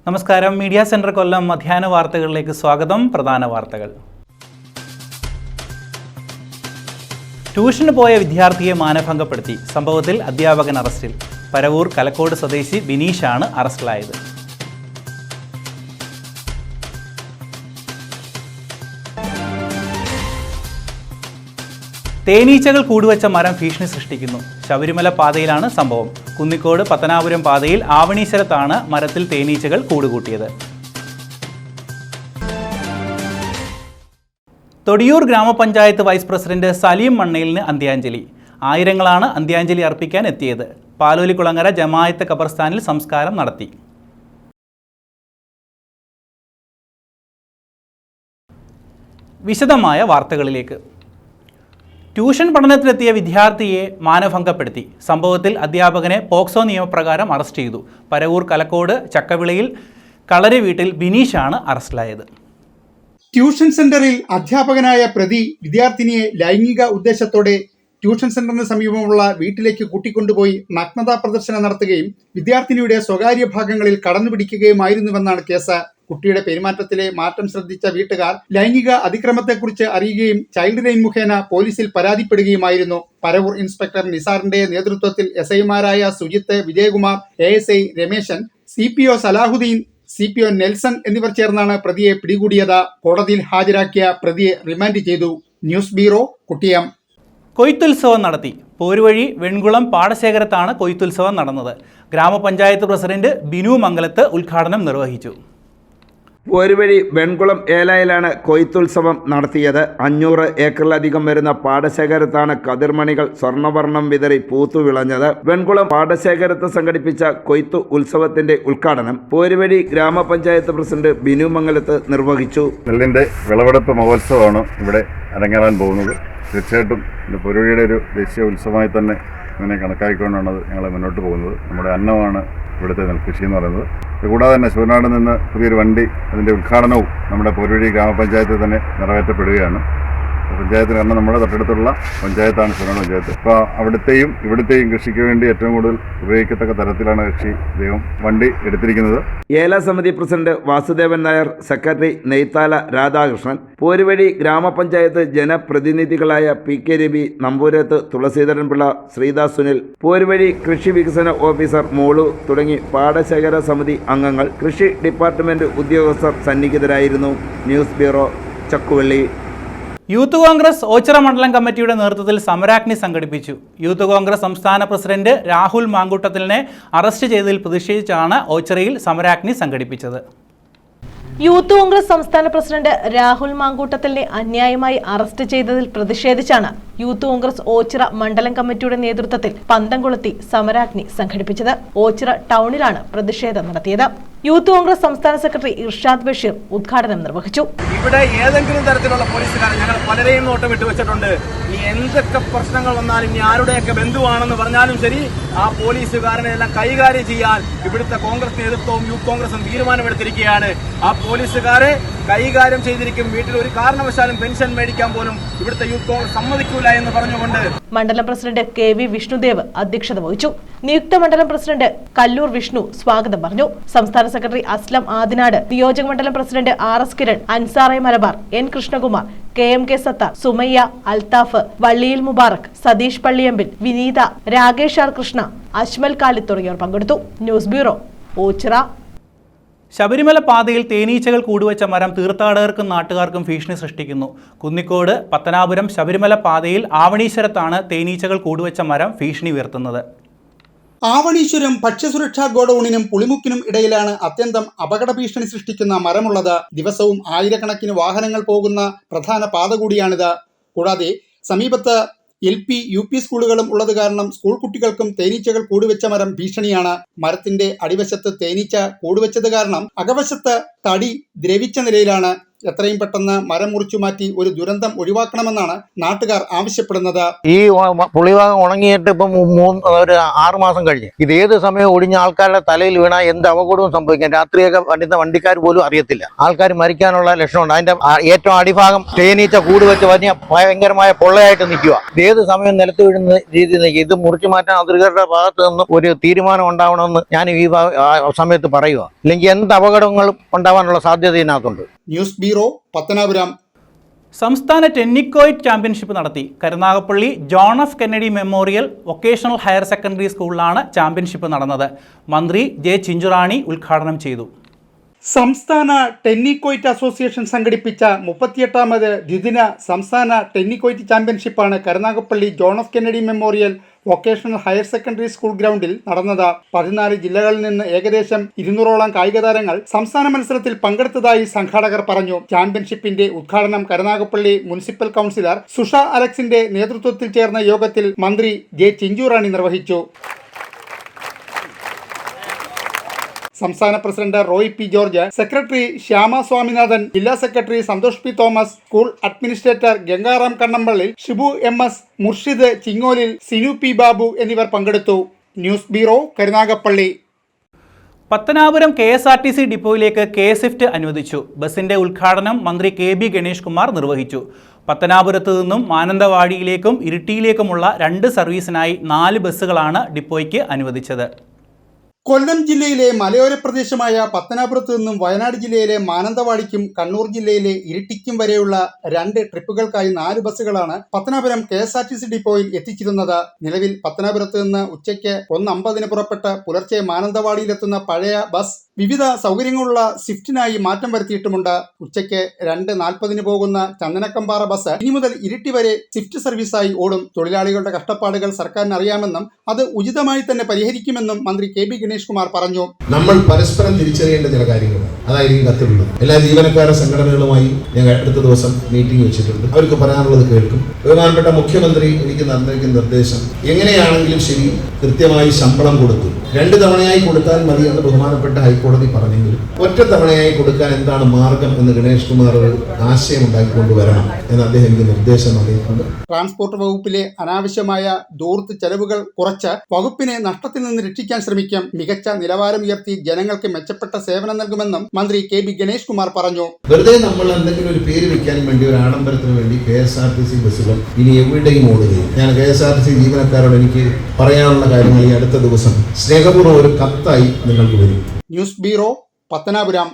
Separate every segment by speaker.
Speaker 1: നമസ്കാരം. Media centre കൊല്ലം മധ്യാഹ്ന വാർത്തകളിലേക്ക് സ്വാഗതം. പ്രധാന വാർത്തകൾ. ട്യൂഷന് പോയ വിദ്യാർത്ഥിയെ മാനഭംഗപ്പെടുത്തി. സംഭവത്തിൽ അധ്യാപകൻ അറസ്റ്റിൽ. പരവൂർ കലക്കോട് സ്വദേശി ബിനീഷാണ് അറസ്റ്റിലായത്. തേനീച്ചകൾ കൂടുവച്ച മരം ഭീഷണി സൃഷ്ടിക്കുന്നു. ശബരിമല പാതയിലാണ് സംഭവം. കുന്നിക്കോട് പത്തനാപുരം പാതയിൽ ആവണീശ്വരത്താണ് മരത്തിൽ തേനീച്ചകൾ കൂടുകൂട്ടിയത്. തൊടിയൂർ ഗ്രാമപഞ്ചായത്ത് വൈസ് പ്രസിഡന്റ് സലീം മണ്ണയിലിന് അന്ത്യാഞ്ജലി. ആയിരങ്ങളാണ് അന്ത്യാഞ്ജലി അർപ്പിക്കാൻ എത്തിയത്. പാലോലിക്കുളങ്ങര ജമാഅത്ത് ഖബർസ്ഥാനിൽ സംസ്കാരം നടത്തി. വിശദമായ വാർത്തകളിലേക്ക്. ട്യൂഷൻ പഠനത്തിലെത്തിയ വിദ്യാർത്ഥിയെ മാനഭംഗപ്പെടുത്തി. സംഭവത്തിൽ അധ്യാപകനെ പോക്സോ നിയമപ്രകാരം അറസ്റ്റ് ചെയ്തു. പരവൂർ കലക്കോട് ചക്കവിളയിൽ കളരി വീട്ടിൽ ബിനീഷാണ് അറസ്റ്റിലായത്.
Speaker 2: ട്യൂഷൻ സെന്ററിൽ അധ്യാപകനായ പ്രതി വിദ്യാർത്ഥിനിയെ ലൈംഗിക ഉദ്ദേശത്തോടെ ട്യൂഷൻ സെന്ററിന് സമീപമുള്ള വീട്ടിലേക്ക് കൂട്ടിക്കൊണ്ടുപോയി നഗ്നതാ പ്രദർശനം നടത്തുകയും വിദ്യാർത്ഥിനിയുടെ സ്വകാര്യ ഭാഗങ്ങളിൽ കടന്നുപിടിക്കുകയുമായിരുന്നുവെന്നാണ് കേസ്. കുട്ടിയുടെ പെരുമാറ്റത്തിലെ മാറ്റം ശ്രദ്ധിച്ച വീട്ടുകാർ ലൈംഗിക അതിക്രമത്തെക്കുറിച്ച് അറിയുകയും ചൈൽഡ് ലൈൻ മുഖേന പോലീസിൽ പരാതിപ്പെടുകയുമായിരുന്നു. പരവൂർ ഇൻസ്പെക്ടർ നിസാറിന്റെ നേതൃത്വത്തിൽ എസ്ഐമാരായ Sujith, Vijayakumar, ASI Rameshan, CPO Salahuddin, CPO Nelson എന്നിവർ ചേർന്നാണ് പ്രതിയെ പിടികൂടിയത്. കോടതിയിൽ ഹാജരാക്കിയ പ്രതിയെ റിമാൻഡ് ചെയ്തു. News bureau, കുട്ടിയം.
Speaker 1: കൊയ്ത്തുത്സവം നടത്തി. പോരുവഴി വെൺകുളം പാടശേഖരത്താണ് കൊയ്ത്തുത്സവം നടന്നത്. ഗ്രാമപഞ്ചായത്ത് പ്രസിഡന്റ് ബിനു മംഗലത്ത് ഉദ്ഘാടനം നിർവഹിച്ചു.
Speaker 3: പോരുവഴി വെൺകുളം ഏലായിലാണ് കൊയ്ത്തുത്സവം നടത്തിയത്. 500 ഏക്കറിലധികം വരുന്ന പാടശേഖരത്താണ് കതിർമണികൾ സ്വർണ്ണവർണ്ണം വിതറി പൂത്തുവിളഞ്ഞത്. വെൺകുളം പാടശേഖരത്ത് സംഘടിപ്പിച്ച കൊയ്ത്തു ഉത്സവത്തിന്റെ ഉദ്ഘാടനം പോരുവഴി ഗ്രാമപഞ്ചായത്ത് പ്രസിഡന്റ് ബിനു മംഗലത്ത് നിർവഹിച്ചു.
Speaker 4: നെല്ലിന്റെ വിളവെടുപ്പ് മഹോത്സവമാണ് ഇവിടെ അരങ്ങേറാൻ പോകുന്നത്. തീർച്ചയായിട്ടും പോരുവഴിയുടെ ഒരു ദേശീയ ഉത്സവമായി തന്നെ ഇതിനെ കണക്കാക്കിക്കൊണ്ടാണ് ഞങ്ങൾ മുന്നോട്ട് പോകുന്നത്. നമ്മുടെ അന്നമാണ് ഇവിടുത്തെ നെൽകൃഷി എന്ന് പറയുന്നത്. കൂടാതെ തന്നെ ശൂരനാട് നിന്ന് പുതിയൊരു വണ്ടി, അതിൻ്റെ ഉദ്ഘാടനവും നമ്മുടെ പോരുവഴി ഗ്രാമപഞ്ചായത്തിൽ തന്നെ നിറവേറ്റപ്പെടുകയാണ്. പഞ്ചായത്തിന് കാരണം നമ്മുടെ തൊട്ടടുത്തുള്ള പഞ്ചായത്താണ് ശൂരനാട് പഞ്ചായത്ത്. അപ്പോൾ അവിടുത്തെയും ഇവിടുത്തെയും കൃഷിക്ക് വേണ്ടി ഏറ്റവും കൂടുതൽ ഉപയോഗിക്കത്തക്ക തരത്തിലാണ് കൃഷി ദൈവം വണ്ടി എടുത്തിരിക്കുന്നത്.
Speaker 3: ഏല സമിതി പ്രസിഡന്റ് വാസുദേവൻ നായർ, സെക്രട്ടറി നെയ്ത്താല രാധാകൃഷ്ണൻ, പോരുവഴി ഗ്രാമപഞ്ചായത്ത് ജനപ്രതിനിധികളായ PK രവി, നമ്പൂരത്ത് തുളസീധരൻ പിള്ള, ശ്രീദാസ് സുനിൽ, പോരുവഴി കൃഷി വികസന ഓഫീസർ മോളു തുടങ്ങി പാടശേഖര സമിതി അംഗങ്ങൾ, കൃഷി ഡിപ്പാർട്ട്മെന്റ് ഉദ്യോഗസ്ഥർ സന്നിഹിതരായിരുന്നു. News bureau, Chakkuvalli.
Speaker 1: Youth Congress Ochira മണ്ഡലം കമ്മിറ്റിയുടെ നേതൃത്വത്തിൽ സമരാഗ്നി സംഘടിപ്പിച്ചു. യൂത്ത് കോൺഗ്രസ് സംസ്ഥാന പ്രസിഡന്റ് രാഹുൽ മാങ്കൂട്ടത്തിലിനെ അറസ്റ്റ് ചെയ്തതിൽ പ്രതിഷേധിച്ചാണ് ഓച്ചിറയിൽ സമരാഗ്നി സംഘടിപ്പിച്ചത്.
Speaker 5: യൂത്ത് കോൺഗ്രസ് സംസ്ഥാന പ്രസിഡന്റ് രാഹുൽ മാങ്കൂട്ടത്തിലിനെ അന്യായമായി അറസ്റ്റ് ചെയ്തതിൽ പ്രതിഷേധിച്ചാണ് യൂത്ത് കോൺഗ്രസ് ഓച്ചിറ മണ്ഡലം കമ്മിറ്റിയുടെ നേതൃത്വത്തിൽ പന്തം കൊളുത്തി സമരാഗ്നി സംഘടിപ്പിച്ചത്. ഓച്ചിറ ടൗണിലാണ് പ്രതിഷേധം നടത്തിയത്. യൂത്ത് കോൺഗ്രസ് സംസ്ഥാന സെക്രട്ടറി ഇർഷാദ് ബഷീർ ഉദ്ഘാടനം നിർവഹിച്ചു.
Speaker 6: ഇവിടെ ഏതെങ്കിലും തരത്തിലുള്ള പോലീസുകാരെ ഞങ്ങൾ പലരെയും നോട്ടം വിട്ടുവെച്ചിട്ടുണ്ട്. ഇനി എന്തൊക്കെ പ്രശ്നങ്ങൾ വന്നാലും, ഇനി ആരുടെയൊക്കെ ബന്ധുവാണെന്ന് പറഞ്ഞാലും ശരി, ആ പോലീസുകാരനെ എല്ലാം കൈകാര്യം ചെയ്യാൻ ഇവിടുത്തെ കോൺഗ്രസ് നേതൃത്വവും യൂത്ത് കോൺഗ്രസും തീരുമാനമെടുത്തിരിക്കുകയാണ്. ആ പോലീസുകാരെ കൈകാര്യം ചെയ്തിരിക്കും. വീട്ടിൽ ഒരു കാരണവശാലും പെൻഷൻ മേടിക്കാൻ പോലും ഇവിടുത്തെ യൂത്ത് കോൺഗ്രസ് സമ്മതിക്കൂല എന്ന് പറഞ്ഞുകൊണ്ട്
Speaker 5: മണ്ഡലം പ്രസിഡന്റ് KV വിഷ്ണുദേവ് അധ്യക്ഷത വഹിച്ചു. നിയുക്ത മണ്ഡലം പ്രസിഡന്റ് കല്ലൂർ വിഷ്ണു സ്വാഗതം പറഞ്ഞു. സംസ്ഥാന സെക്രട്ടറി അസ്ലം ആദിനാട്, നിയോജക മണ്ഡലം പ്രസിഡന്റ് RS കിരൺ, അൻസാറെ Malabar, N Krishnakumar, KMK Sathar, Sumayya, Althaf, Valliyil Mubarak, Satheesh Palliyambil, Vineetha, Rakesh R Krishna, Ajmal Kali തുടങ്ങിയവർ പങ്കെടുത്തു. News bureau, Ochira.
Speaker 1: ശബരിമല പാതയിൽ തേനീച്ചകൾ കൂടുവച്ച മരം തീർത്ഥാടകർക്കും നാട്ടുകാർക്കും ഭീഷണി സൃഷ്ടിക്കുന്നു. കുന്നിക്കോട് പത്തനാപുരം ശബരിമല പാതയിൽ ആവണീശ്വരത്താണ് തേനീച്ചകൾ കൂടുവച്ച മരം ഭീഷണി ഉയർത്തുന്നത്.
Speaker 2: ആവണീശ്വരം ഭക്ഷ്യസുരക്ഷാ ഗോഡൌണിനും പുളിമുക്കിനും ഇടയിലാണ് അത്യന്തം അപകട ഭീഷണി സൃഷ്ടിക്കുന്ന മരമുള്ളത്. ദിവസവും ആയിരക്കണക്കിന് വാഹനങ്ങൾ പോകുന്ന പ്രധാന പാത കൂടിയാണിത്. കൂടാതെ സമീപത്ത് LP, UP സ്കൂളുകളും ഉള്ളത് കാരണം സ്കൂൾ കുട്ടികൾക്കും തേനീച്ചകൾ കൂടുവെച്ച മരം ഭീഷണിയാണ്. മരത്തിന്റെ അടിവശത്ത് തേനീച്ച കൂടുവെച്ചത് കാരണം അകവശത്ത് തടി ദ്രവിച്ച നിലയിലാണ്. എത്രയും പെട്ടെന്ന് മരം മുറിച്ചു മാറ്റി ഒരു ദുരന്തം ഒഴിവാക്കണമെന്നാണ് നാട്ടുകാർ ആവശ്യപ്പെടുന്നത്.
Speaker 7: ഈ പുളിഭാഗം ഉണങ്ങിയിട്ട് ഇപ്പം ഒരു 6 മാസം കഴിഞ്ഞ് ഇത് ഏത് സമയം ഒടിഞ്ഞ ആൾക്കാരുടെ തലയിൽ വീണാൽ എന്ത് അപകടവും സംഭവിക്കാം. രാത്രിയൊക്കെ വണ്ടിക്കാർ പോലും അറിയത്തില്ല. ആൾക്കാർ മരിക്കാനുള്ള ലക്ഷണമുണ്ട്. അതിന്റെ ഏറ്റവും അടിഭാഗം തേനീച്ച കൂട് വെച്ച് വലിയ ഭയങ്കരമായ പൊള്ളയായിട്ട് നിൽക്കുക. ഇത് ഏത് സമയം നിലത്ത് വീഴുന്ന രീതിയിൽ നിൽക്കുക. ഇത് മുറിച്ചു മാറ്റാൻ അധികൃതരുടെ ഭാഗത്ത് നിന്നും ഒരു തീരുമാനം ഉണ്ടാവണമെന്ന് ഞാൻ ഈ സമയത്ത് പറയുക. ഇല്ലെങ്കിൽ എന്ത് അപകടങ്ങളും ഉണ്ടാവാനുള്ള സാധ്യത ഇതിനകത്തുണ്ട്.
Speaker 2: News bureau, Pathanapuram.
Speaker 1: സംസ്ഥാന ടെന്നിക്കോയിറ്റ് ചാമ്പ്യൻഷിപ്പ് നടത്തി. Karunagappally John F Kennedy memorial vocational higher secondary സ്കൂളിലാണ് ചാമ്പ്യൻഷിപ്പ് നടന്നത്. മന്ത്രി ജെ ചിഞ്ചുറാണി ഉദ്ഘാടനം ചെയ്തു.
Speaker 2: സംസ്ഥാന ടെന്നിക്കോയിറ്റ് അസോസിയേഷൻ സംഘടിപ്പിച്ച 38ാമത് ദ്വിദിന സംസ്ഥാന ടെന്നിക്കോയിറ്റ് ചാമ്പ്യൻഷിപ്പാണ് Karunagappally John F Kennedy memorial vocational higher secondary school ഗ്രൗണ്ടിൽ നടന്നത്. 14 ജില്ലകളിൽ നിന്ന് ഏകദേശം 200ഓളം കായിക താരങ്ങൾ സംസ്ഥാന മത്സരത്തിൽ പങ്കെടുത്തതായി സംഘാടകർ പറഞ്ഞു. ചാമ്പ്യൻഷിപ്പിന്റെ ഉദ്ഘാടനം കരുനാഗപ്പള്ളി മുനിസിപ്പൽ കൗൺസിലർ സുഷ അലക്സിന്റെ നേതൃത്വത്തിൽ ചേർന്ന യോഗത്തിൽ മന്ത്രി ജെ ചിഞ്ചുറാണി നിർവഹിച്ചു. സംസ്ഥാന president Roy P George, secretary Shyama Swaminathan, ജില്ലാ secretary Santhosh P Thomas, school administrator Gangaram Kannampallil, Shibu MS, Murshid Chingolil, Sinu P Babu എന്നിവർ പങ്കെടുത്തു. News bureau, Karunagappally.
Speaker 1: Pathanapuram KSRTC ഡിപ്പോയിലേക്ക് K-Swift അനുവദിച്ചു. ബസിന്റെ ഉദ്ഘാടനം മന്ത്രി KB ഗണേഷ് കുമാർ നിർവഹിച്ചു. പത്തനാപുരത്ത് നിന്നും മാനന്തവാടിയിലേക്കും ഇരിട്ടിയിലേക്കുമുള്ള 2 സർവീസിനായി 4 ബസ്സുകളാണ് ഡിപ്പോയ്ക്ക് അനുവദിച്ചത്.
Speaker 2: കൊല്ലം ജില്ലയിലെ മലയോര പ്രദേശമായ പത്തനാപുരത്ത് നിന്നും വയനാട് ജില്ലയിലെ മാനന്തവാടിക്കും കണ്ണൂർ ജില്ലയിലെ ഇരിട്ടിക്കും വരെയുള്ള 2 ട്രിപ്പുകൾക്കായി 4 ബസ്സുകളാണ് പത്തനാപുരം KSRTC ഡിപ്പോയിൽ എത്തിച്ചിരുന്നത്. നിലവിൽ പത്തനാപുരത്ത് നിന്ന് ഉച്ചയ്ക്ക് 1:50 പുറപ്പെട്ട് പുലർച്ചെ മാനന്തവാടിയിലെത്തുന്ന പഴയ ബസ് വിവിധ സൗകര്യങ്ങളുള്ള സ്വിഫ്റ്റിനായി മാറ്റം വരുത്തിയിട്ടുമുണ്ട്. ഉച്ചയ്ക്ക് 2:40 പോകുന്ന ചന്ദനക്കമ്പാറ ബസ് ഇനി മുതൽ ഇരിട്ടി വരെ സ്വിഫ്റ്റ് സർവീസായി ഓടും. തൊഴിലാളികളുടെ കഷ്ടപ്പാടുകൾ സർക്കാരിന് അറിയാമെന്നും അത് ഉചിതമായി തന്നെ പരിഹരിക്കുമെന്നും മന്ത്രി KB ഗണേഷ് കുമാർ പറഞ്ഞു.
Speaker 8: നമ്മൾ പരസ്പരം തിരിച്ചറിയേണ്ട ചില കാര്യങ്ങളുണ്ട്. അതായിരിക്കും കത്തിലുള്ളത്. എല്ലാ ജീവനക്കാരുടെ സംഘടനകളുമായി ഞങ്ങൾ അടുത്ത ദിവസം മീറ്റിംഗ് വെച്ചിട്ടുണ്ട്. അവർക്ക് പറയാനുള്ളത് കേൾക്കും. ബഹുമാനപ്പെട്ട മുഖ്യമന്ത്രി എനിക്ക് നൽകിയ നിർദ്ദേശം എങ്ങനെയാണെങ്കിലും ശരി കൃത്യമായി ശമ്പളം കൊടുത്തു 2 തവണയായി കൊടുത്താൽ മതി എന്ന് ബഹുമാനപ്പെട്ട ഹൈക്കോടതി പറഞ്ഞെങ്കിലും ഒറ്റ തവണയായി കൊടുക്കാൻ എന്താണ് മാർഗം എന്ന് ഗണേഷ് കുമാർ ഒരു ആശയം ഉണ്ടാക്കിക്കൊണ്ടുവരണം എന്ന് അദ്ദേഹം എനിക്ക് നിർദ്ദേശം നൽകിയിട്ടുണ്ട്.
Speaker 2: ട്രാൻസ്പോർട്ട് വകുപ്പിലെ അനാവശ്യമായ ദൂർത്ത് ചെലവുകൾ കുറച്ച് വകുപ്പിനെ നഷ്ടത്തിൽ നിന്ന് രക്ഷിക്കാൻ ശ്രമിക്കും. മികച്ച നിലവാരം ഉയർത്തി ജനങ്ങൾക്ക് മെച്ചപ്പെട്ട സേവനം നൽകുമെന്നും മന്ത്രി KB ഗണേഷ് കുമാർ പറഞ്ഞു.
Speaker 8: വെറുതെ നമ്മൾ എന്തെങ്കിലും ഒരു പേര് വെക്കാൻ വേണ്ടി ഒരു ആഡംബരത്തിന് വേണ്ടി KSRTC ബസ്സുകൾ ഇനി എവിടെയും ഓടുകയും ഞാൻ KSRTC ജീവനക്കാരോട് എനിക്ക് പറയാനുള്ള കാര്യങ്ങൾ ഈ അടുത്ത ദിവസം സ്നേഹപൂർവ്വം ഒരു കത്തായി നിങ്ങൾക്ക് വരും.
Speaker 2: News bureau, Pathanapuram.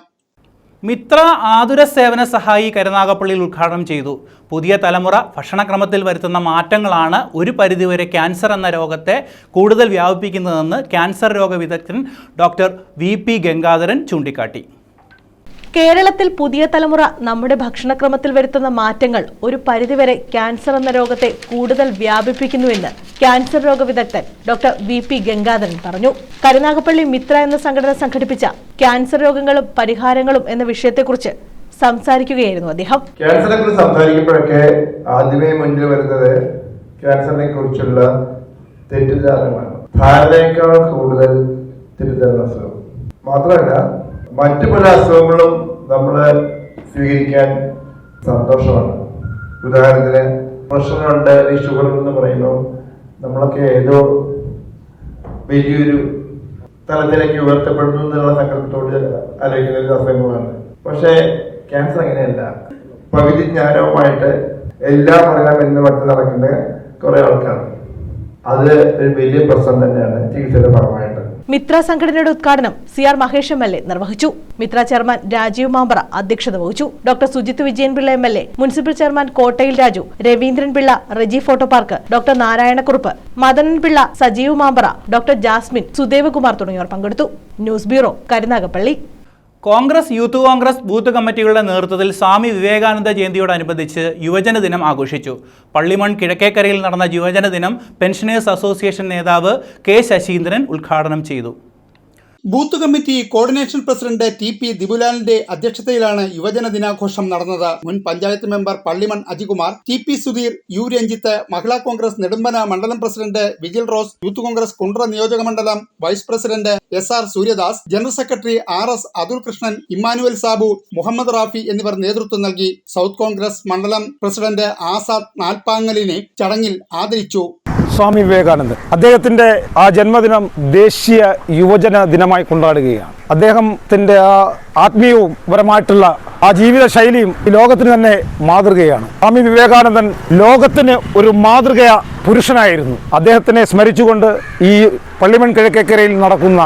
Speaker 1: മിത്ര ആതുര സേവന സഹായി കരുനാഗപ്പള്ളിയിൽ ഉദ്ഘാടനം ചെയ്തു. പുതിയ തലമുറ ഭക്ഷണക്രമത്തിൽ വരുത്തുന്ന മാറ്റങ്ങളാണ് ഒരു പരിധിവരെ ക്യാൻസർ എന്ന രോഗത്തെ കൂടുതൽ വ്യാപിപ്പിക്കുന്നതെന്ന് ക്യാൻസർ രോഗ വിദഗ്ധൻ ഡോക്ടർ VP ഗംഗാധരൻ ചൂണ്ടിക്കാട്ടി.
Speaker 5: കേരളത്തിൽ പുതിയ തലമുറ നമ്മുടെ ഭക്ഷണക്രമത്തിൽ വരുത്തുന്ന മാറ്റങ്ങൾ ഒരു പരിധിവരെ ക്യാൻസർ എന്ന രോഗത്തെ കൂടുതൽ വ്യാപിപ്പിക്കുന്നുവെന്ന് ക്യാൻസർ രോഗ വിദഗ്ധൻ ഡോക്ടർ VP ഗംഗാധരൻ പറഞ്ഞു. കരുനാഗപ്പള്ളി മിത്ര എന്ന സംഘടന സംഘടിപ്പിച്ച ക്യാൻസർ രോഗങ്ങളും പരിഹാരങ്ങളും എന്ന വിഷയത്തെക്കുറിച്ച് സംസാരിക്കുകയായിരുന്നു അദ്ദേഹം.
Speaker 9: ക്യാൻസറിനെ കുറിച്ച് സംസാരിക്കുമ്പോഴൊക്കെ ആദ്യമേ മുന്നിൽ വരുന്നത് ക്യാൻസറിനെ കുറിച്ചുള്ള തെറ്റിദ്ധാരണകളാണ്. ധാരണയേക്കാൾ കൂടുതൽ തെറ്റിദ്ധാരണ. മാത്രമല്ല മറ്റു പല അസുഖങ്ങളും നമ്മൾ സ്വീകരിക്കാൻ സന്തോഷമാണ്. ഉദാഹരണത്തിന് പ്രഷറുണ്ട് അല്ലെങ്കിൽ ഷുഗർ എന്ന് പറയുമ്പോൾ നമ്മളൊക്കെ ഏതോ വലിയൊരു തലത്തിലേക്ക് ഉയർത്തപ്പെടുന്നു എന്നുള്ള സങ്കല്പത്തോട് ആലോചിക്കുന്ന ഒരു അസുഖങ്ങളാണ്. പക്ഷേ ക്യാൻസർ അങ്ങനെയല്ല. പകുതി ജ്ഞാനവുമായിട്ട് എല്ലാം അറിയാം എന്ന് പറഞ്ഞ് നടക്കുന്ന കുറെ ആൾക്കാരാണ്. അത് ഒരു വലിയ പ്രശ്നം തന്നെയാണ് ചികിത്സയുടെ ഭാഗമായിട്ട്.
Speaker 5: മിത്ര സംഘടനയുടെ ഉദ്ഘാടനം CR മഹേഷ് MLA നിർവഹിച്ചു. മിത്ര ചെയർമാൻ രാജീവ് മാമ്പറ അധ്യക്ഷത വഹിച്ചു. Doctor Sujith Vijayanpillai MLA, municipal chairman Kottayil Raju, Raveendran Pillai, Reji photo park, doctor Narayanakurup, Madanan Pillai, Sajeev Mambara, doctor Jasmine, Sudev Kumar തുടങ്ങിയവർ പങ്കെടുത്തു. News bureau, Karunagappally.
Speaker 1: Congress youth Congress booth കമ്മിറ്റികളുടെ നേതൃത്വത്തിൽ സ്വാമി വിവേകാനന്ദ ജയന്തിയോടനുബന്ധിച്ച് യുവജന ദിനം ആഘോഷിച്ചു. പള്ളിമൺ കിഴക്കേക്കരയിൽ നടന്ന യുവജന ദിനം പെൻഷനേഴ്സ് അസോസിയേഷൻ നേതാവ് K. ശശീന്ദ്രൻ ഉദ്ഘാടനം ചെയ്തു.
Speaker 2: Booth committee coordination president TP ദിബുലാലിന്റെ അധ്യക്ഷതയിലാണ് യുവജന ദിനാഘോഷം നടന്നത്. മുൻ panchayat member Pallimon Ajikumar, TP Sudheer, U Ranjith, Mahila Congress Nedumpana മണ്ഡലം president Vijil Rose, youth Congress Kundara നിയോജക മണ്ഡലം vice president SR Suryadas, general secretary RS Athul Krishnan, Emmanuel Sabu, Muhammad Rafi എന്നിവർ നേതൃത്വം നൽകി. സൗത്ത് കോൺഗ്രസ് മണ്ഡലം പ്രസിഡന്റ് ആസാദ് നാൽപ്പാങ്ങലിനെ ചടങ്ങിൽ ആദരിച്ചു.
Speaker 10: സ്വാമി വിവേകാനന്ദൻ അദ്ദേഹത്തിന്റെ ആ ജന്മദിനം ദേശീയ യുവജന ദിനമായി കൊണ്ടാടുകയാണ്. അദ്ദേഹത്തിന്റെ ആ ആത്മീയവും പരമായിട്ടുള്ള ആ ജീവിത ശൈലിയും ഈ ലോകത്തിന് തന്നെ മാതൃകയാണ്. സ്വാമി വിവേകാനന്ദൻ ലോകത്തിന് ഒരു മാതൃക പുരുഷനായിരുന്നു. അദ്ദേഹത്തിനെ സ്മരിച്ചുകൊണ്ട് ഈ പള്ളിമൺ കിഴക്കേക്കരയിൽ നടക്കുന്ന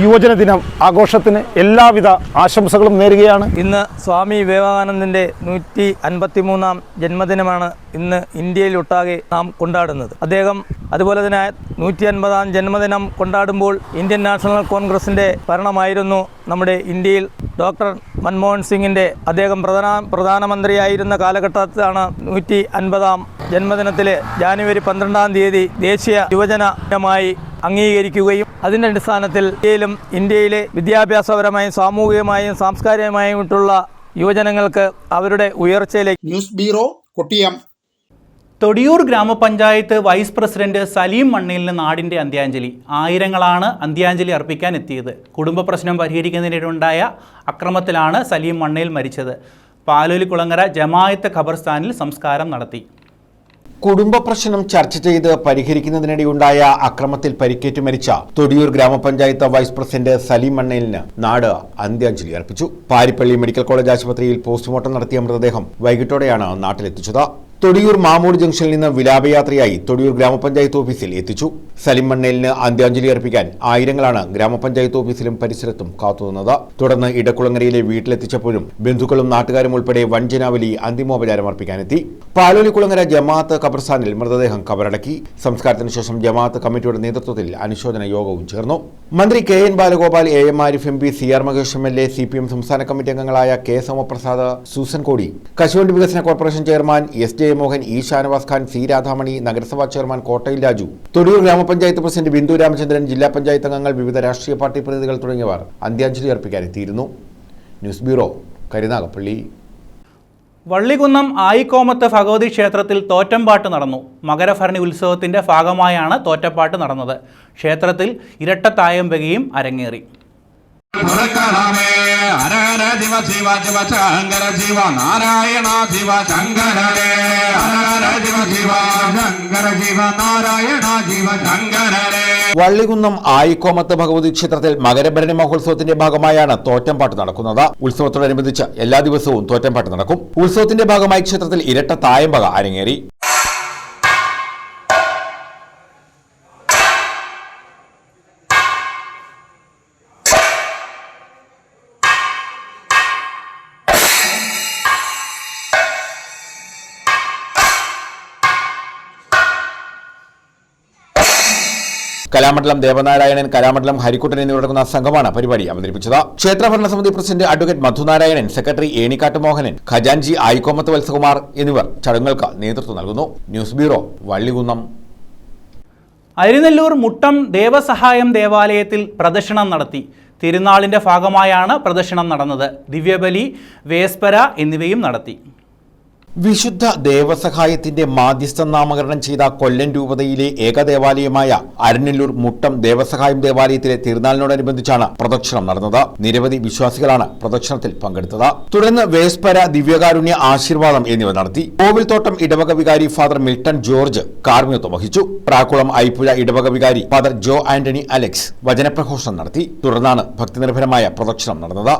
Speaker 10: യുവജന ദിനം ആഘോഷത്തിന് എല്ലാവിധ ആശംസകളും നേരുകയാണ്.
Speaker 11: ഇന്ന് സ്വാമി വിവേകാനന്ദൻ്റെ 153-ാം ജന്മദിനമാണ് ഇന്ന് ഇന്ത്യയിലൊട്ടാകെ നാം കൊണ്ടാടുന്നത്. അദ്ദേഹം അതുപോലെ തന്നെ 150-ാം ജന്മദിനം കൊണ്ടാടുമ്പോൾ ഇന്ത്യൻ നാഷണൽ കോൺഗ്രസിൻ്റെ ഭരണമായിരുന്നു നമ്മുടെ ഇന്ത്യയിൽ. ഡോക്ടർ മൻമോഹൻ സിംഗിൻ്റെ അദ്ദേഹം പ്രധാനമന്ത്രിയായിരുന്ന കാലഘട്ടത്തിലാണ് 150-ാം ജന്മദിനത്തിൽ ജനുവരി 12-ാം തീയതി ദേശീയ യുവജന ദിനമായി അംഗീകരിക്കുകയും അതിൻ്റെ അടിസ്ഥാനത്തിൽ ഇന്ത്യയിലെ വിദ്യാഭ്യാസപരമായും സാമൂഹികമായും സാംസ്കാരികമായിട്ടുള്ള യുവജനങ്ങൾക്ക് അവരുടെ ഉയർച്ചയിലേക്ക്.
Speaker 2: News bureau, Kottiyam.
Speaker 1: തൊടിയൂർ ഗ്രാമപഞ്ചായത്ത് വൈസ് പ്രസിഡന്റ് സലീം മണ്ണയിലിന് നാടിൻ്റെ അന്ത്യാഞ്ജലി. ആയിരങ്ങളാണ് അന്ത്യാഞ്ജലി അർപ്പിക്കാൻ എത്തിയത്. കുടുംബ പ്രശ്നം പരിഹരിക്കുന്നതിനിടെയുണ്ടായ അക്രമത്തിലാണ് സലീം മണ്ണയിൽ മരിച്ചത്. പാലോലിക്കുളങ്ങര ജമാഅത്ത് ഖബർസ്ഥാനിൽ സംസ്കാരം നടത്തി.
Speaker 12: കുടുംബ പ്രശ്നം ചർച്ച ചെയ്ത് പരിഹരിക്കുന്നതിനിടെയുണ്ടായ അക്രമത്തിൽ പരിക്കേറ്റു മരിച്ച തൊടിയൂർ ഗ്രാമപഞ്ചായത്ത് വൈസ് പ്രസിഡന്റ് സലീം മണ്ണയിലിന് നാട് അന്ത്യാഞ്ജലി അർപ്പിച്ചു. പാരിപ്പള്ളി മെഡിക്കൽ കോളേജ് ആശുപത്രിയിൽ പോസ്റ്റ്മോർട്ടം നടത്തിയ മൃതദേഹം വൈകിട്ടോടെയാണ് നാട്ടിലെത്തിച്ചത്. തൊടിയൂർ മാമൂട് ജംഗ്ഷനിൽ നിന്ന് വിലാപയാത്രയായി തൊടിയൂർ ഗ്രാമപഞ്ചായത്ത് ഓഫീസിൽ എത്തിച്ചു. സലീം മണ്ണയിലിന് അന്ത്യാഞ്ജലി അർപ്പിക്കാൻ ആയിരങ്ങളാണ് ഗ്രാമപഞ്ചായത്ത് ഓഫീസിലും പരിസരത്തും കാത്തുനിന്നത്. തുടർന്ന് ഇടക്കുളങ്ങരയിലെ വീട്ടിലെത്തിച്ചപ്പോഴും ബന്ധുക്കളും നാട്ടുകാരും ഉൾപ്പെടെ വൻ ജനാവലി അന്തിമോപചാരം അർപ്പിക്കാനെത്തി. പാലോലിക്കുളങ്ങര ജമാഅത്ത് ഖബർസ്ഥാനിൽ മൃതദേഹം കബറടക്കി. സംസ്കാരത്തിന് ശേഷം ജമാഅത്ത് കമ്മിറ്റിയുടെ നേതൃത്വത്തിൽ അനുശോചന യോഗവും ചേർന്നു. മന്ത്രി KN Balagopal, AM Arif MP, CR Mahesh MLA, CPM സംസ്ഥാന കമ്മിറ്റി അംഗങ്ങളായ K സോമപ്രസാദ്, സൂസൻ കോടി, കശുവണ്ടി വികസന corporation chairman SJ Mohan, E Shanavas Khan, C Radhamani, നഗരസഭാ ചെയർമാൻ കോട്ടയിൽ രാജു, തൊടിയൂർ ഗ്രാമപഞ്ചായത്ത് പ്രസിഡന്റ് ബിന്ദു രാമചന്ദ്രൻ, ജില്ലാ പഞ്ചായത്ത് അംഗങ്ങൾ, വിവിധ രാഷ്ട്രീയ പാർട്ടി പ്രതിനിധികൾ തുടങ്ങിയവർ അന്ത്യാഞ്ജലി അർപ്പിക്കാനെത്തിയിരുന്നു. News bureau, Karunagappally.
Speaker 1: വള്ളികുന്നം ആയിക്കോമത്ത് ഭഗവതി ക്ഷേത്രത്തിൽ തോറ്റംപാട്ട് നടന്നു. മകരഭരണി ഉത്സവത്തിന്റെ ഭാഗമായാണ് തോറ്റപ്പാട്ട് നടന്നത്. ക്ഷേത്രത്തിൽ ഇരട്ടത്തായമ്പകയും അരങ്ങേറി.
Speaker 12: വള്ളികുന്നം ആയിക്കോമത്ത് ഭഗവതി ക്ഷേത്രത്തിൽ മകരഭരണി മഹോത്സവത്തിന്റെ ഭാഗമായാണ് തോറ്റംപാട്ട് നടക്കുന്നത്. ഉത്സവത്തോടനുബന്ധിച്ച് എല്ലാ ദിവസവും തോറ്റംപാട്ട് നടക്കും. ഉത്സവത്തിന്റെ ഭാഗമായി ക്ഷേത്രത്തിൽ ഇരട്ട തായമ്പക അരങ്ങേറി. കലാമണ്ഡലം ദേവനാരായണൻ, കലാമണ്ഡലം ഹരിക്കുട്ടൻ എന്നിവരടങ്ങുന്ന സംഘമാണ് പരിപാടി അവതരിപ്പിച്ചത്. ക്ഷേത്ര ഭരണസമിതി president advocate Madhunarayanan, secretary Enikkattu Mohanan, ഖജാൻജി ആയിക്കോമത്ത് വത്സകുമാർ എന്നിവർ ചടങ്ങുകൾക്ക് നേതൃത്വം നൽകുന്നു. News bureau, Vallikunnam.
Speaker 1: അരിനെല്ലൂർ മുട്ടം ദേവസഹായം ദേവാലയത്തിൽ പ്രദക്ഷിണം നടത്തി. തിരുനാളിന്റെ ഭാഗമായാണ് പ്രദക്ഷിണം നടന്നത്. ദിവ്യബലി, വേസ്പര എന്നിവയും നടത്തി.
Speaker 12: വിശുദ്ധ ദേവസഹായത്തിന്റെ മാധ്യസ്ഥം നാമകരണം ചെയ്ത കൊല്ലം രൂപതയിലെ ഏകദേവാലയമായ അരിനെല്ലൂർ മുട്ടം ദേവസഹായം ദേവാലയത്തിലെ തിരുനാളിനോടനുബന്ധിച്ചാണ് പ്രദക്ഷിണം നടന്നത്. നിരവധി വിശ്വാസികളാണ് പ്രദക്ഷിണത്തിൽ പങ്കെടുത്തത്. തുടർന്ന് വേസ്പര, ദിവ്യകാരുണ്യ ആശീർവാദം എന്നിവ നടത്തി. കോവിൽത്തോട്ടം ഇടവക വികാരി ഫാദർ മിൽട്ടൺ ജോർജ് കാർമ്മികത്വം വഹിച്ചു. പ്രാക്കുളം ഐപ്പുഴ ഇടവക വികാരി ഫാദർ ജോ ആന്റണി അലക്സ് വചനപ്രഘോഷണം നടത്തി. തുടർന്നാണ് ഭക്തിനിർഭരമായ പ്രദക്ഷിണം നടന്നത്.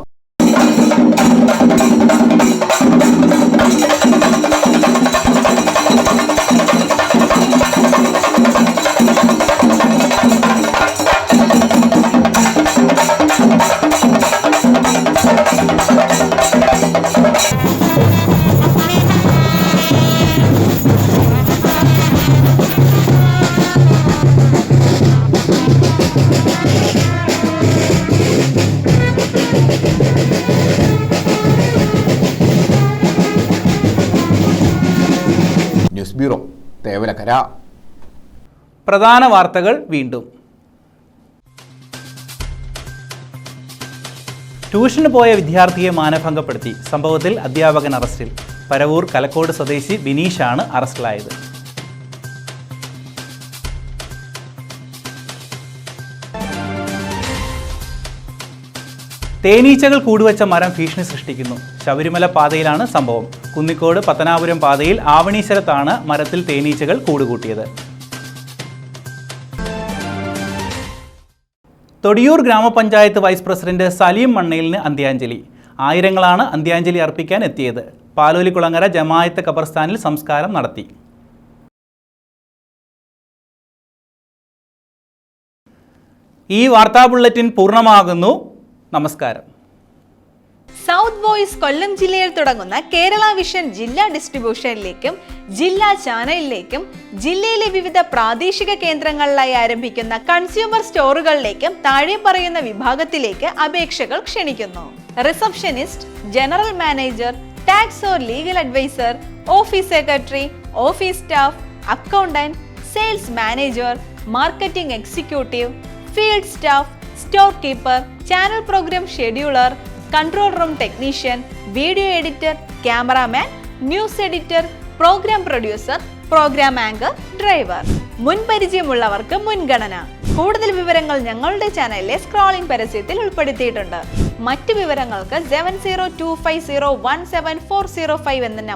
Speaker 12: News bureau, Thevalakkara.
Speaker 1: പ്രധാന വാർത്തകൾ വീണ്ടും. ട്യൂഷന് പോയ വിദ്യാർത്ഥിയെ മാനഭംഗപ്പെടുത്തി. സംഭവത്തിൽ അധ്യാപകൻ അറസ്റ്റിൽ. പരവൂർ കലക്കോട് സ്വദേശി ബിനീഷാണ് അറസ്റ്റിലായത്. തേനീച്ചകൾ കൂടുവച്ച മരം ഭീഷണി സൃഷ്ടിക്കുന്നു. ശബരിമല പാതയിലാണ് സംഭവം. കുന്നിക്കോട് പത്തനാപുരം പാതയിൽ ആവണീശ്വരത്താണ് മരത്തിൽ തേനീച്ചകൾ കൂടുകൂട്ടിയത്. തൊടിയൂർ ഗ്രാമപഞ്ചായത്ത് വൈസ് പ്രസിഡന്റ് സലീം മണ്ണയിലിന് അന്ത്യാഞ്ജലി. ആയിരങ്ങളാണ് അന്ത്യാഞ്ജലി അർപ്പിക്കാൻ എത്തിയത്. പാലോലിക്കുളങ്ങര ജമായത്ത് ഖബർസ്ഥാനിൽ സംസ്കാരം നടത്തി. ഈ വാർത്താ ബുള്ളറ്റിൻ പൂർണ്ണമാകുന്നു. നമസ്കാരം.
Speaker 13: സൗത്ത് വോയിസ് കൊല്ലം ജില്ലയിൽ തുടങ്ങുന്ന കേരള വിഷൻ ജില്ലാ ഡിസ്ട്രിബ്യൂഷനിലേക്കും ജില്ലാ ചാനലിലേക്കും ജില്ലയിലെ വിവിധ പ്രാദേശിക കേന്ദ്രങ്ങളിലായി ആരംഭിക്കുന്ന കൺസ്യൂമർ സ്റ്റോറുകളിലേക്കും താഴെ പറയുന്ന വിഭാഗത്തിലേക്ക് അപേക്ഷകൾ ക്ഷണിക്കുന്നു. Receptionist, general manager, tax or legal adviser, office secretary, office staff, accountant, sales manager, marketing executive, field staff, store keeper, channel programme scheduler, control room technician, video editor, cameraman, news editor, programme producer, programme anchor, driver. മുൻപരിചയമുള്ളവർക്ക് മുൻഗണന. കൂടുതൽ വിവരങ്ങൾ ഞങ്ങളുടെ ചാനലിലെ scrolling പരസ്യത്തിൽ ഉൾപ്പെടുത്തിയിട്ടുണ്ട്. മറ്റു വിവരങ്ങൾക്ക് 7025017405 എന്ന നമ്പർ